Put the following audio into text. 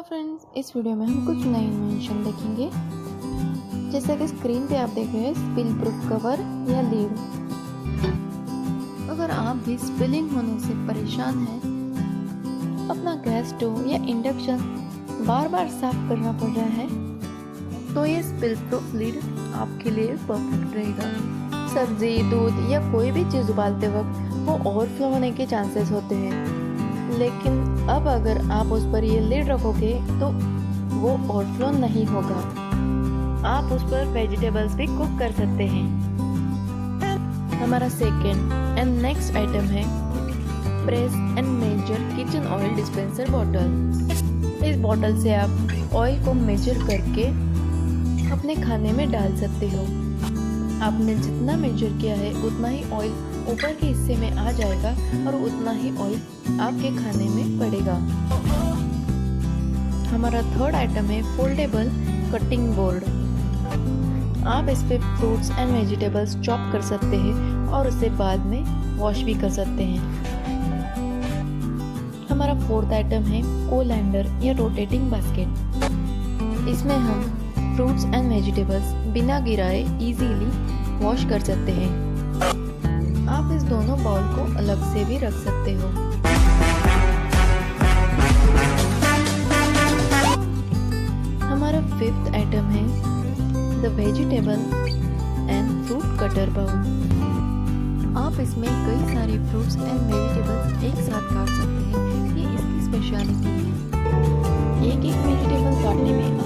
Hello friends, इस video में हम कुछ नए इन्वेंशन देखेंगे। जैसा कि स्क्रीन पे आप देख रहे हैं, स्पिल प्रूफ कवर या लीड। अगर आप भी स्पिलिंग होने से परेशान हैं, अपना गैस स्टोव या इंडक्शन बार बार साफ करना पड़ रहा है, तो ये स्पिल प्रूफ लीड आपके लिए परफेक्ट रहेगा। सब्जी, दूध या कोई भी चीज़ उबालते वक्त वो ओवरफ्लो होने के चांसेस होते हैं, लेकिन अब अगर आप उस पर ये लिड रखोगे तो वो ओवरफ्लो नहीं होगा। आप उस पर वेजिटेबल्स भी कुक कर सकते हैं। हमारा सेकेंड एंड नेक्स्ट आइटम है press and measure kitchen oil dispenser bottle. इस बॉटल से आप ऑयल को मेजर करके अपने खाने में डाल सकते हो। आपने जितना मेजर किया है उतना ही ऑयल ऊपर के हिस्से में आ जाएगा और उतना ही ऑयल आपके खाने में पड़ेगा। हमारा थर्ड आइटम है फोल्डेबल कटिंग बोर्ड। आप इस पे फ्रूट्स एंड वेजिटेबल्स चॉप कर सकते हैं और उसे बाद में वॉश भी कर सकते हैं। हमारा फोर्थ आइटम है कोलैंडर या रोटेटिंग बास्केट। इसमें हम फ्रूट्स एंड वेजिटेबल्स बिना गिराए इजीली वॉश कर सकते हैं। आप इस दोनों बाउल को अलग से भी रख सकते हो। हमारा फिफ्थ आइटम है the vegetable and fruit cutter bowl. आप इसमें कई सारे फ्रूट्स एंड वेजिटेबल्स एक साथ काट सकते हैं। ये इसकी स्पेशलिटी है। एक एक वेजिटेबल काटने में